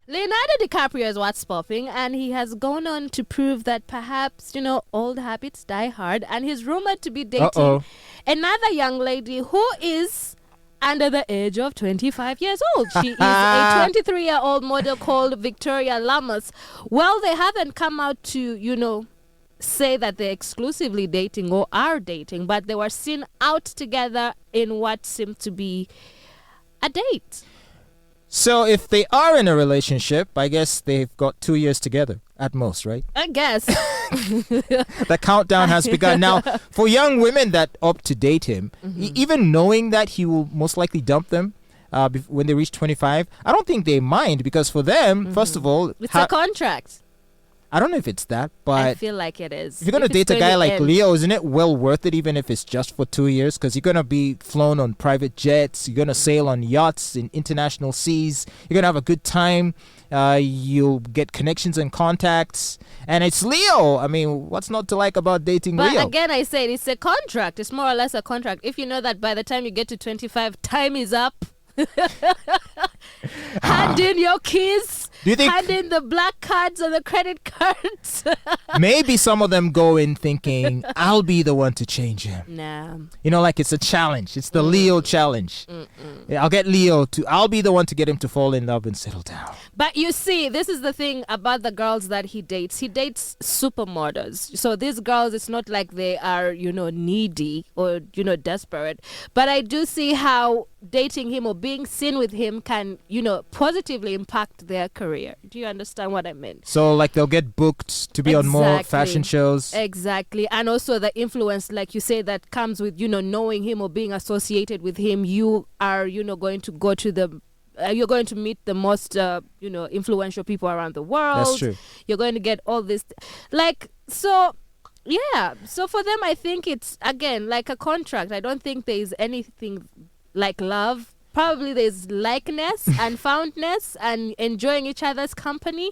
Leonardo DiCaprio is what's popping, and he has gone on to prove that perhaps, old habits die hard, and he's rumored to be dating another young lady who is under the age of 25 years old. She is a 23-year-old model called Victoria Lamas. Well, they haven't come out to, say that they're exclusively dating or are dating, but they were seen out together in what seemed to be a date. So if they are in a relationship, I guess they've got 2 years together at most, right? I guess. The countdown has begun. Now, for young women that opt to date him, even knowing that he will most likely dump them when they reach 25, I don't think they mind, because for them, first of all... It's a contract. I don't know if it's that, but... I feel like it is. If you're going to date a guy like Leo, isn't it well worth it, even if it's just for 2 years? Because you're going to be flown on private jets. You're going to sail on yachts in international seas. You're going to have a good time. You'll get connections and contacts. And it's Leo. I mean, what's not to like about dating Leo? But again, I said it's a contract. It's more or less a contract. If you know that by the time you get to 25, time is up. Hand in your keys. Do you think hand in the black cards or the credit cards? Maybe some of them go in thinking, I'll be the one to change him. Nah. Like it's a challenge. It's the Leo challenge. I'll get Leo I'll be the one to get him to fall in love and settle down. But you see, this is the thing about the girls that he dates. He dates supermodels. So these girls, it's not like they are, needy or, desperate. But I do see how dating him or being seen with him can, positively impact their career. Do you understand what I mean? So like they'll get booked to be on more fashion shows. Exactly. And also the influence, like you say, that comes with, knowing him or being associated with him. You are, going to go to you're going to meet the most, influential people around the world. That's true. You're going to get all this. So for them, I think it's, again, like a contract. I don't think there is anything like love. Probably there's likeness and fondness and enjoying each other's company.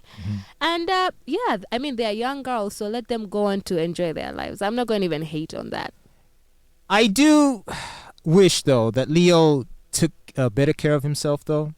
And they are young girls, so let them go on to enjoy their lives. I'm not going to even hate on that. I do wish, though, that Leo took better care of himself, though.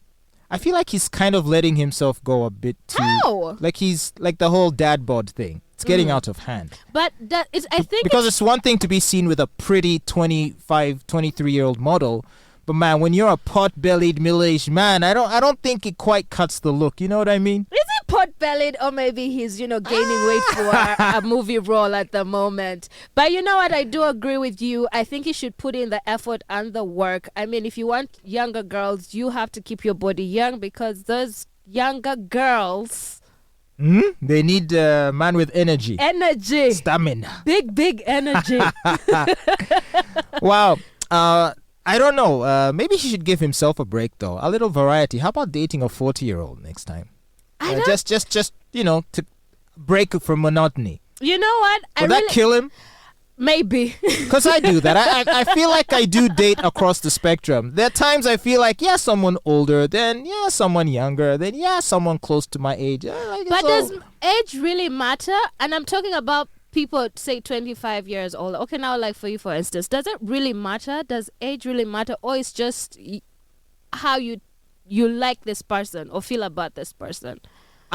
I feel like he's kind of letting himself go a bit too. How? Like he's like the whole dad bod thing. It's getting out of hand. But that is, I think, because it's one thing to be seen with a pretty 25, 23-year-old model. But man, when you're a pot-bellied middle-aged man, I don't think it quite cuts the look. You know what I mean? Is he pot-bellied, or maybe he's gaining weight for a movie role at the moment? But you know what? I do agree with you. I think he should put in the effort and the work. I mean, if you want younger girls, you have to keep your body young, because those younger girls, they need a man with energy, stamina, big energy. Wow. I don't know. Maybe he should give himself a break, though. A little variety. How about dating a 40-year-old next time? Just to break from monotony. You know what? Will that kill him? Maybe. Because I do that. I feel like I do date across the spectrum. There are times I feel like, someone older, then, someone younger, then, someone close to my age. But does age really matter? And I'm talking about people, say 25 years old. Okay, now like for you, for instance, does it really matter? Does age really matter? Or it's just how you like this person or feel about this person?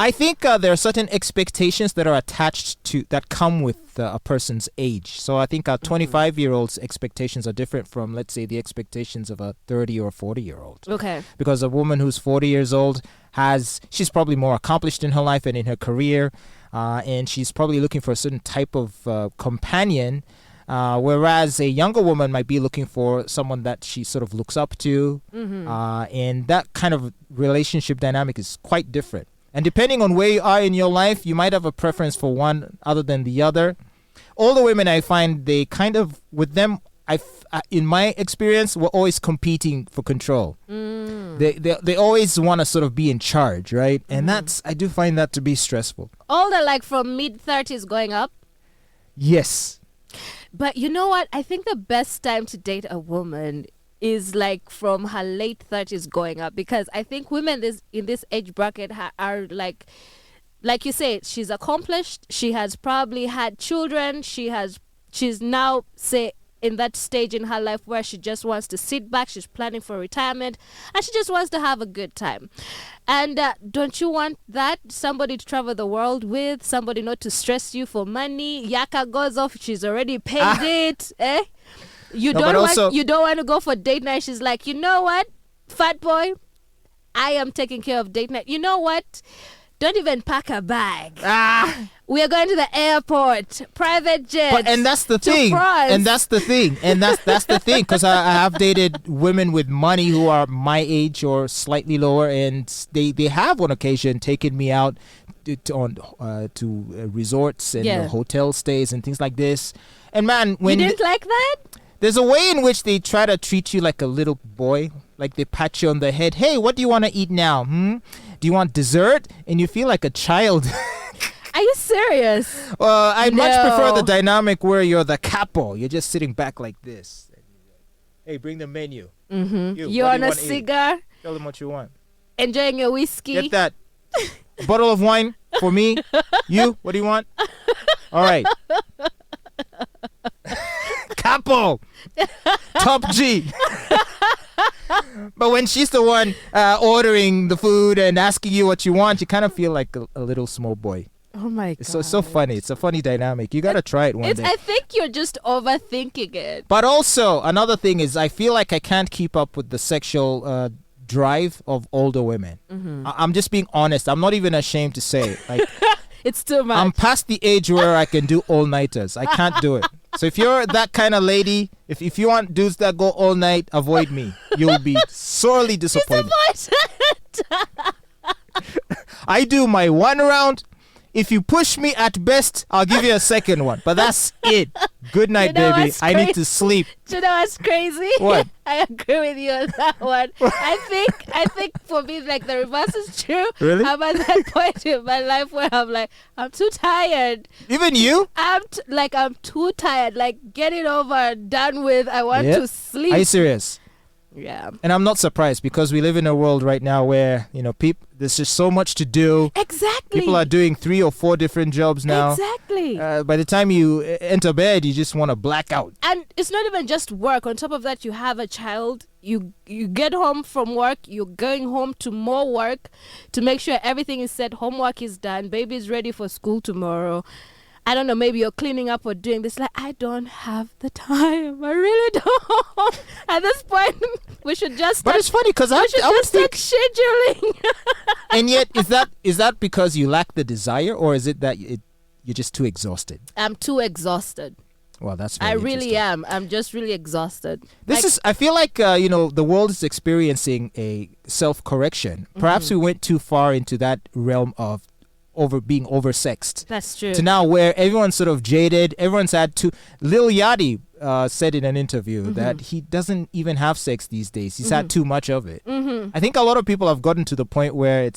I think there are certain expectations that are attached to, that come with a person's age. So I think a 25-year-old's expectations are different from, let's say, the expectations of a 30 or 40-year-old. Okay. Because a woman who's 40 years old she's probably more accomplished in her life and in her career. And she's probably looking for a certain type of companion, whereas a younger woman might be looking for someone that she sort of looks up to. And that kind of relationship dynamic is quite different. And depending on where you are in your life, you might have a preference for one other than the other. Older women, I find they kind of, with them, in my experience, were always competing for control. They always want to sort of be in charge, right? And I do find that to be stressful. Older, like from mid-30s going up? Yes. But you know what? I think the best time to date a woman is like from her late 30s going up, because I think women in this age bracket are like you say, she's accomplished, she has probably had children, she's now, say, in that stage in her life where she just wants to sit back. She's planning for retirement and she just wants to have a good time. And don't you want that? Somebody to travel the world with, somebody not to stress you for money. Yaka goes off, she's already paid it. You don't want to go for date night. She's like, you know what, Fatboy, I am taking care of date night. You know what? Don't even pack a bag. We are going to the airport, private jet. And that's the thing. And that's the thing. And that's the thing. Because I have dated women with money who are my age or slightly lower, and they have on occasion taken me out to resorts and hotel stays and things like this. And man, when you didn't like that? There's a way in which they try to treat you like a little boy. Like they pat you on the head. Hey, what do you want to eat now? Do you want dessert? And you feel like a child. Are you serious? I much prefer the dynamic where you're the capo. You're just sitting back like this. Hey, bring the menu. You want a cigar? Tell them what you want. Enjoying your whiskey. Get that. Bottle of wine for me. You, what do you want? All right. Capo. Top G. But when she's the one ordering the food and asking you what you want, you kind of feel like a little small boy. Oh my god. It's so funny. It's a funny dynamic. You got to try it one day. I think you're just overthinking it. But also, another thing is I feel like I can't keep up with the sexual drive of older women. I'm just being honest. I'm not even ashamed to say it. Like, it's too much. I'm past the age where I can do all-nighters. I can't do it. So if you're that kind of lady, if you want dudes that go all night, avoid me. You'll be sorely disappointed. I do my one round. If you push me at best, I'll give you a second one. But that's it. Good night, baby. I need to sleep. Do you know what's crazy? What? I agree with you on that one. I think for me, like, the reverse is true. Really? I'm at that point in my life where I'm like, I'm too tired. Even you? I'm too tired. Like, get it over, done with. I want to sleep. Are you serious? Yeah. And I'm not surprised because we live in a world right now where, there's just so much to do. Exactly. People are doing 3 or 4 different jobs now. Exactly. By the time you enter bed, you just want to black out. And it's not even just work. On top of that, you have a child. You get home from work. You're going home to more work to make sure everything is set. Homework is done. Baby is ready for school tomorrow. I don't know, maybe you're cleaning up or doing this. Like, I don't have the time. I really don't. At this point, we should just But it's funny because I would start scheduling. And yet, is that because you lack the desire, or is it that you're just too exhausted? I'm too exhausted. Well, that's very I really am. I'm just really exhausted. I feel like, the world is experiencing a self-correction. Perhaps we went too far into that realm of being oversexed. That's true. To now where everyone's sort of jaded. Everyone's had to. Lil Yachty said in an interview that he doesn't even have sex these days. He's had too much of it. I think a lot of people have gotten to the point where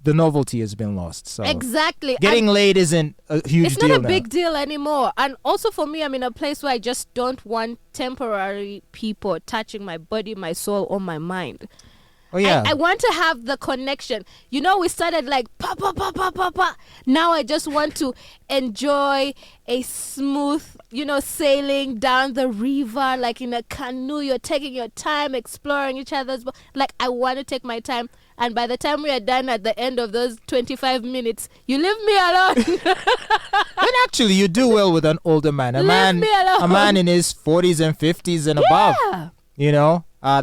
the novelty has been lost. So exactly. Getting laid isn't a huge deal now. It's not a big deal anymore. And also for me, I'm in a place where I just don't want temporary people touching my body, my soul, or my mind. Oh, yeah. I want to have the connection. We started like pa pa pa pa pa pa. Now I just want to enjoy a smooth, sailing down the river like in a canoe. You're taking your time exploring each other's. Like, I want to take my time. And by the time we are done at the end of those 25 minutes, you leave me alone. And actually, you do well with an older man. A man in his 40s and 50s and above.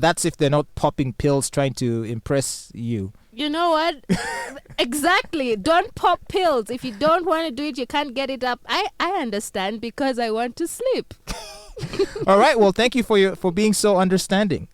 That's if they're not popping pills trying to impress you. You know what? Exactly. Don't pop pills. If you don't want to do it, you can't get it up. I understand because I want to sleep. All right. Well, thank you for being so understanding.